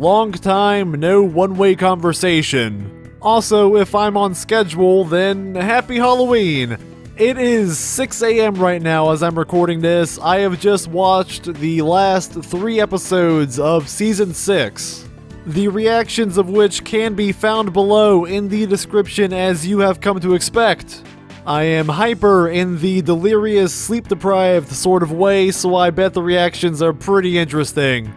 Long time, no one-way conversation. Also, if I'm on schedule, then happy Halloween! It is 6 a.m. right now as I'm recording this. I have just watched the last 3 episodes of Season 6. The reactions of which can be found below in the description as you have come to expect. I am hyper in the delirious, sleep-deprived sort of way, so I bet the reactions are pretty interesting.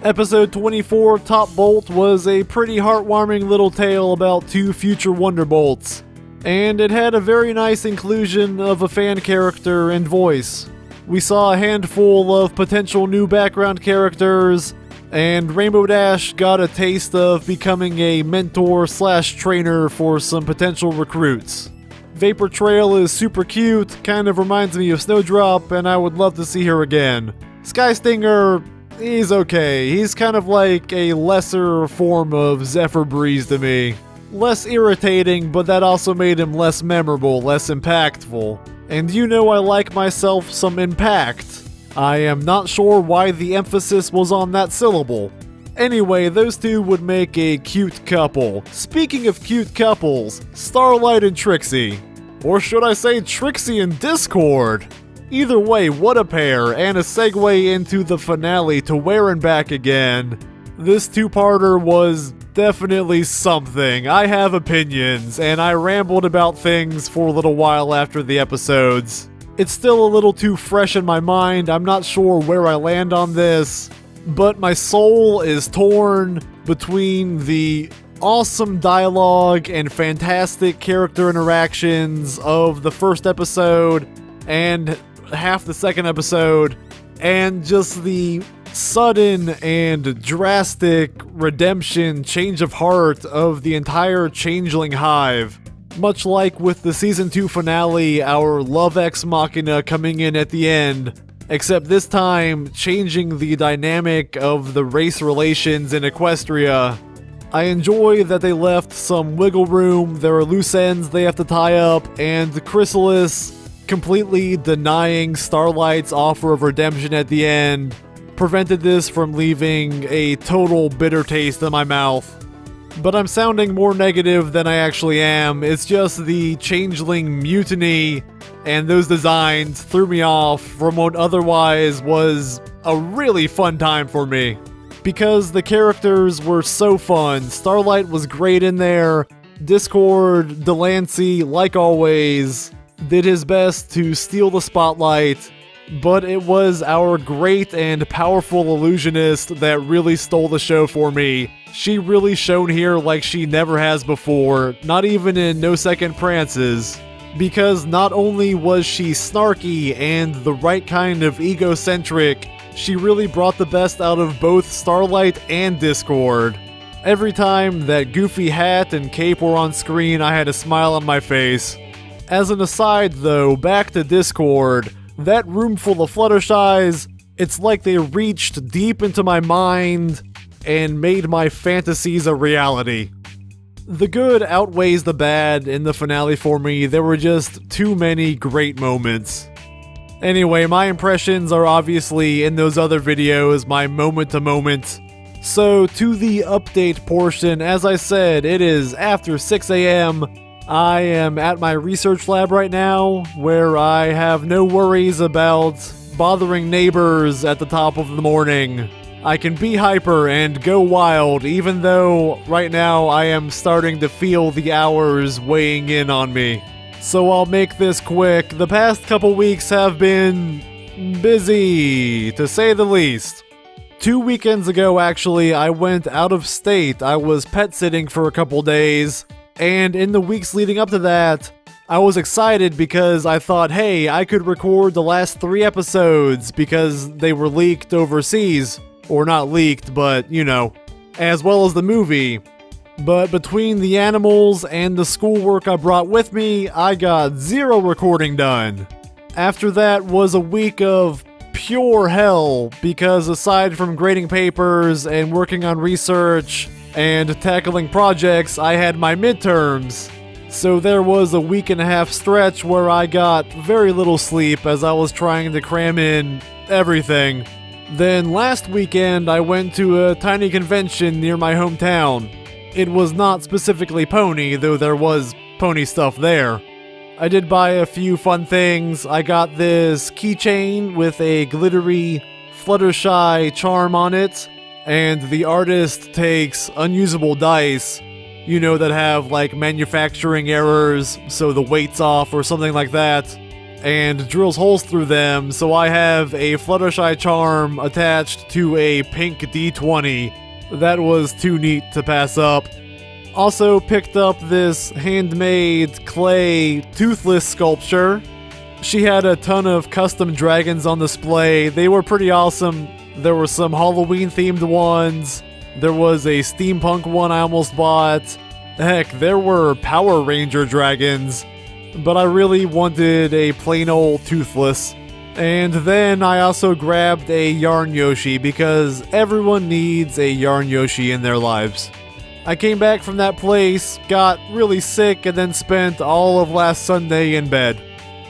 Episode 24, Top Bolt, was a pretty heartwarming little tale about 2 future Wonderbolts. And it had a very nice inclusion of a fan character and voice. We saw a handful of potential new background characters, and Rainbow Dash got a taste of becoming a mentor/trainer for some potential recruits. Vapor Trail is super cute, kind of reminds me of Snowdrop, and I would love to see her again. Sky Stinger, he's okay. He's kind of like a lesser form of Zephyr Breeze to me. Less irritating, but that also made him less memorable, less impactful. And you know I like myself some impact. I am not sure why the emphasis was on that syllable. Anyway, those 2 would make a cute couple. Speaking of cute couples, Starlight and Trixie. Or should I say Trixie and Discord? Either way, what a pair, and a segue into the finale to Where and Back Again. This 2-parter was definitely something. I have opinions, and I rambled about things for a little while after the episodes. It's still a little too fresh in my mind. I'm not sure where I land on this, but my soul is torn between the awesome dialogue and fantastic character interactions of the first episode and half the second episode, and just the sudden and drastic redemption, change of heart of the entire Changeling Hive. Much like with the Season 2 finale, our Love Ex Machina coming in at the end, except this time changing the dynamic of the race relations in Equestria. I enjoy that they left some wiggle room, there are loose ends they have to tie up, and Chrysalis completely denying Starlight's offer of redemption at the end prevented this from leaving a total bitter taste in my mouth. But I'm sounding more negative than I actually am. It's just the Changeling mutiny and those designs threw me off from what otherwise was a really fun time for me. Because the characters were so fun. Starlight was great in there. Discord, Delancey, like always, did his best to steal the spotlight. But it was our great and powerful illusionist that really stole the show for me. She really shone here like she never has before, not even in No Second Prances. Because not only was she snarky and the right kind of egocentric, she really brought the best out of both Starlight and Discord. Every time that goofy hat and cape were on screen, I had a smile on my face. As an aside though, back to Discord. That room full of Fluttershy's, it's like they reached deep into my mind and made my fantasies a reality. The good outweighs the bad in the finale for me. There were just too many great moments. Anyway, my impressions are obviously in those other videos, my moment to moment. So to the update portion, as I said, it is after 6 a.m. I am at my research lab right now, where I have no worries about bothering neighbors at the top of the morning. I can be hyper and go wild, even though right now I am starting to feel the hours weighing in on me. So I'll make this quick. The past couple weeks have been busy, to say the least. 2 weekends ago, actually, I went out of state. I was pet sitting for a couple days. And in the weeks leading up to that, I was excited because I thought, hey, I could record the last 3 episodes because they were leaked overseas. Or not leaked, but, you know, as well as the movie. But between the animals and the schoolwork I brought with me, I got 0 recording done. After that was a week of pure hell because aside from grading papers and working on research and tackling projects, I had my midterms. So there was a week and a half stretch where I got very little sleep as I was trying to cram in everything. Then last weekend I went to a tiny convention near my hometown. It was not specifically pony, though there was pony stuff there. I did buy a few fun things. I got this keychain with a glittery Fluttershy charm on it, and the artist takes unusable dice, that have like manufacturing errors, so the weight's off or something like that, and drills holes through them, so I have a Fluttershy charm attached to a pink D20. That was too neat to pass up. Also picked up this handmade clay toothless sculpture. She had a ton of custom dragons on display. They were pretty awesome. There were some Halloween themed ones. There was a steampunk one I almost bought. Heck, there were Power Ranger dragons. But I really wanted a plain old toothless. And then I also grabbed a Yarn Yoshi because everyone needs a Yarn Yoshi in their lives. I came back from that place, got really sick, and then spent all of last Sunday in bed.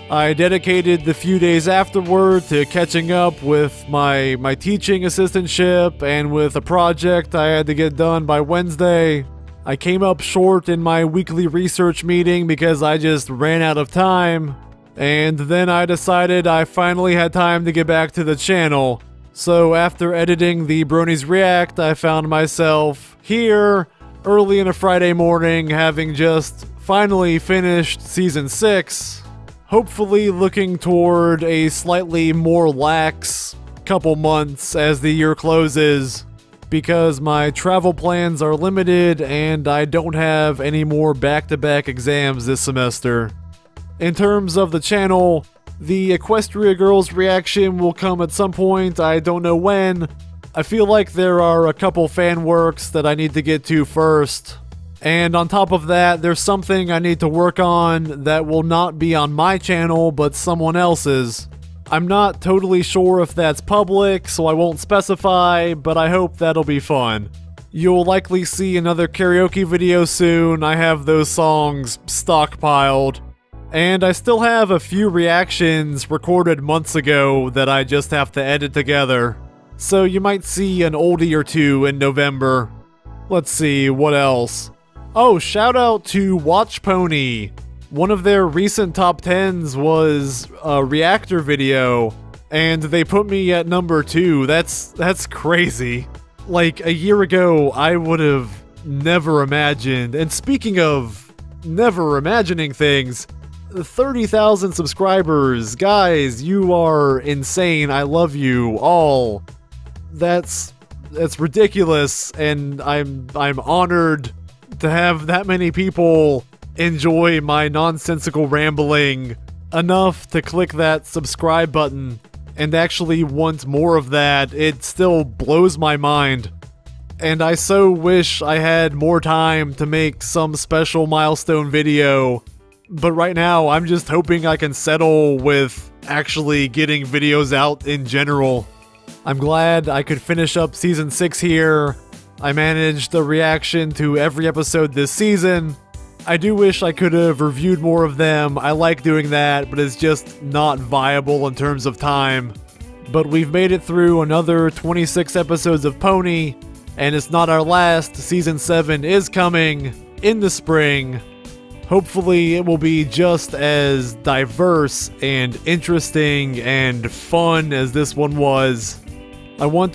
I dedicated the few days afterward to catching up with my teaching assistantship and with a project I had to get done by Wednesday. I came up short in my weekly research meeting because I just ran out of time. And then I decided I finally had time to get back to the channel. So after editing the Bronies React, I found myself here early in a Friday morning, having just finally finished Season 6, hopefully looking toward a slightly more lax couple months as the year closes, because my travel plans are limited and I don't have any more back-to-back exams this semester. In terms of the channel, the Equestria Girls reaction will come at some point, I don't know when. I feel like there are a couple fan works that I need to get to first. And on top of that, there's something I need to work on that will not be on my channel, but someone else's. I'm not totally sure if that's public, so I won't specify, but I hope that'll be fun. You'll likely see another karaoke video soon. I have those songs stockpiled. And I still have a few reactions recorded months ago that I just have to edit together. So you might see an oldie or two in November. Let's see, what else? Oh, shout out to Watch Pony. One of their recent top 10s was a reactor video, and they put me at number 2. That's crazy. Like, a year ago, I would have never imagined. And speaking of never imagining things, 30,000 subscribers. Guys, you are insane. I love you all. That's ridiculous, and I'm honored to have that many people enjoy my nonsensical rambling enough to click that subscribe button and actually want more of that. It still blows my mind. And I so wish I had more time to make some special milestone video. But right now, I'm just hoping I can settle with actually getting videos out in general. I'm glad I could finish up Season 6 here. I managed a reaction to every episode this season. I do wish I could have reviewed more of them. I like doing that, but it's just not viable in terms of time. But we've made it through another 26 episodes of Pony, and it's not our last. Season 7 is coming in the spring. Hopefully it will be just as diverse and interesting and fun as this one was. I want to